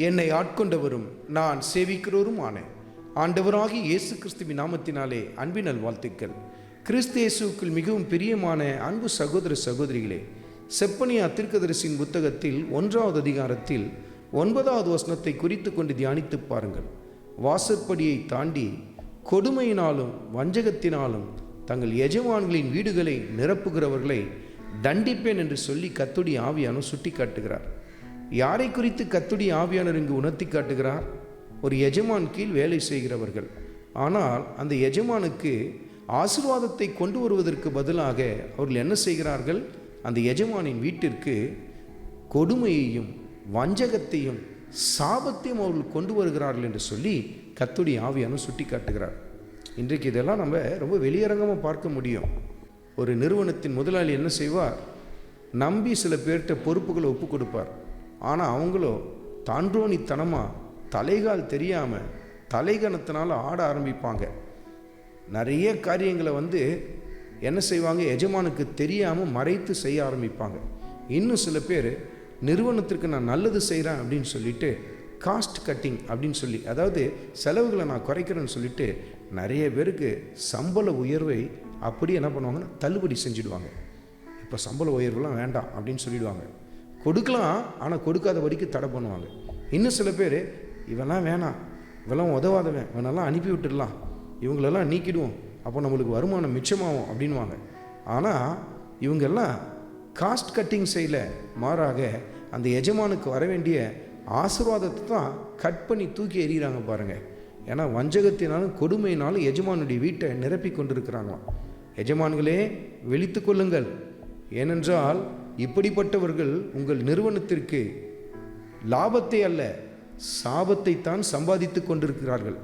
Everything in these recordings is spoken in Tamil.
என்னை ஆட்கொண்டவரும் நான் சேவிக்கிறவரும் ஆன ஆண்டவராகிய இயேசு கிறிஸ்துவின் நாமத்தினாலே அன்பின் நல்வாழ்த்துக்கள். கிறிஸ்து இயேசுவுக்குள் மிகவும் பிரியமான அன்பு சகோதர சகோதரிகளே, செப்பனியா தீர்க்கதரிசியின் புத்தகத்தில் 1வது அதிகாரத்தில் 9வது வசனத்தை குறித்து கொண்டு தியானித்து பாருங்கள். வாசற்படியை தாண்டி கொடுமையினாலும் வஞ்சகத்தினாலும் தங்கள் எஜமான்களின் வீடுகளை நிரப்புகிறவர்களை தண்டிப்பேன் என்று சொல்லி கர்த்தருடைய ஆவியானவர் சுட்டி காட்டுகிறார். யாரை குறித்து கர்த்தருடைய ஆவியானவர் இங்கு உணர்த்தி காட்டுகிறார்? ஒரு எஜமான் கீழ் வேலை செய்கிறவர்கள். ஆனால் அந்த எஜமானுக்கு ஆசீர்வாதத்தை கொண்டு வருவதற்கு பதிலாக அவர்கள் என்ன செய்கிறார்கள்? அந்த எஜமானின் வீட்டிற்கு கொடுமையையும் வஞ்சகத்தையும் சாபத்தையும் அவர்கள் கொண்டு வருகிறார்கள் என்று சொல்லி கர்த்தருடைய ஆவியானவர் சுட்டி காட்டுகிறார். இன்றைக்கு இதெல்லாம் நம்ம ரொம்ப வெளியரங்கமாக பார்க்க முடியும். ஒரு நிறுவனத்தின் முதலாளி என்ன செய்வார்? நம்பி சில பேர்கிட்ட பொறுப்புகளை ஒப்பு கொடுப்பார். ஆனால் அவங்களோ தாண்டோனித்தனமாக தலைகால் தெரியாமல் தலைகணத்தினால ஆட ஆரம்பிப்பாங்க. நிறைய காரியங்களை என்ன செய்வாங்க? எஜமானுக்கு தெரியாமல் மறைத்து செய்ய ஆரம்பிப்பாங்க. இன்னும் சில பேர் நிறுவனத்திற்கு நான் நல்லது செய்கிறேன் அப்படின்னு சொல்லிட்டு காஸ்ட் கட்டிங் அப்படின்னு சொல்லி, அதாவது செலவுகளை நான் குறைக்கிறேன்னு சொல்லிட்டு நிறைய பேருக்கு சம்பள உயர்வை அப்படி என்ன பண்ணுவாங்கன்னா தள்ளுபடி செஞ்சுடுவாங்க. இப்போ சம்பள உயர்வுலாம் வேண்டாம் அப்படின்னு சொல்லிடுவாங்க. கொடுக்கலாம், ஆனால் கொடுக்காதபடிக்கு தடை பண்ணுவாங்க. இன்னும் சில பேர் இவெல்லாம் வேணாம், இவெல்லாம் உதவாதவன், இவனெல்லாம் அனுப்பி விட்டுடலாம், இவங்களெல்லாம் நீக்கிடுவோம், அப்போ நம்மளுக்கு வருமானம் மிச்சமாகும் அப்படின்வாங்க. ஆனால் இவங்கெல்லாம் காஸ்ட் கட்டிங் செய்யல, மாறாக அந்த எஜமானுக்கு வர வேண்டிய ஆசீர்வாதத்தை தான் கட் பண்ணி தூக்கி எறிகிறாங்க பாருங்கள். ஏன்னா வஞ்சகத்தினாலும் கொடுமையினாலும் எஜமானுடைய வீட்டை நிரப்பி கொண்டிருக்கிறாங்களாம். எஜமான்களே விழித்து கொள்ளுங்கள், ஏனென்றால் இப்படிப்பட்டவர்கள் உங்கள் நிறுவனத்திற்கு லாபத்தை அல்ல சாபத்தை தான் சம்பாதித்து கொண்டிருக்கிறார்கள்.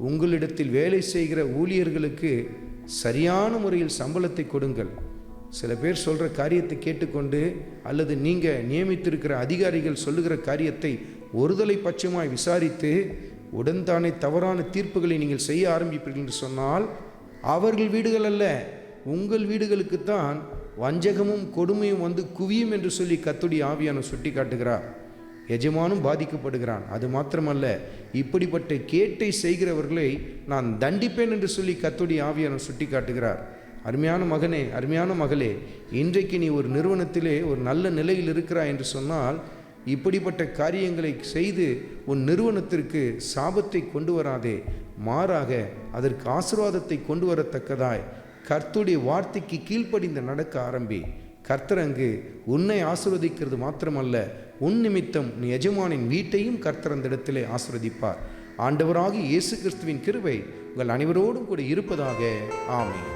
உங்களிடத்தில் வேலை செய்கிற ஊழியர்களுக்கு சரியான முறையில் சம்பளத்தை கொடுங்கள். சில பேர் சொல்கிற காரியத்தை கேட்டுக்கொண்டு அல்லது நீங்கள் நியமித்திருக்கிற அதிகாரிகள் சொல்லுகிற காரியத்தை ஒருதலை பட்சமாய் விசாரித்து உடன்தானே தவறான தீர்ப்புகளை நீங்கள் செய்ய ஆரம்பிப்பீர்கள் என்று சொன்னால் அவர்கள் வீடுகள் அல்ல, உங்கள் வீடுகளுக்குத்தான் வஞ்சகமும் கொடுமையும் குவியும் என்று சொல்லி கர்த்தருடைய ஆவியானவர் சுட்டி காட்டுகிறார். எஜமானும் பாதிக்கப்படுகிறான். அது மாத்திரமல்ல, இப்படிப்பட்ட கேட்டை செய்கிறவர்களை நான் தண்டிப்பேன் என்று சொல்லி கர்த்தருடைய ஆவியானவர் சுட்டி காட்டுகிறார். அருமையான மகனே, அருமையான மகளே, இன்றைக்கு நீ ஒரு நிறுவனத்திலே ஒரு நல்ல நிலையில் இருக்கிறாய் என்று சொன்னால் இப்படிப்பட்ட காரியங்களை செய்து உன் நிறுவனத்திற்கு சாபத்தை கொண்டு வராதே, மாறாக அதற்கு ஆசீர்வாதத்தை கொண்டு வரத்தக்கதாய் கர்த்தருடைய வார்த்தைக்கு கீழ்ப்படிந்து நடக்க ஆரம்பி. கர்த்தர் அங்கு உன்னை ஆசீர்வதிக்கிறது மாத்திரமல்ல, உன் நிமித்தம் நீ எஜமானின் வீட்டையும் கர்த்தர் அந்த இடத்திலே ஆசீர்வதிப்பார். ஆண்டவராகிய இயேசு கிறிஸ்துவின் கிருபை உங்கள் அனைவரோடும் கூட இருப்பதாக. ஆமென்.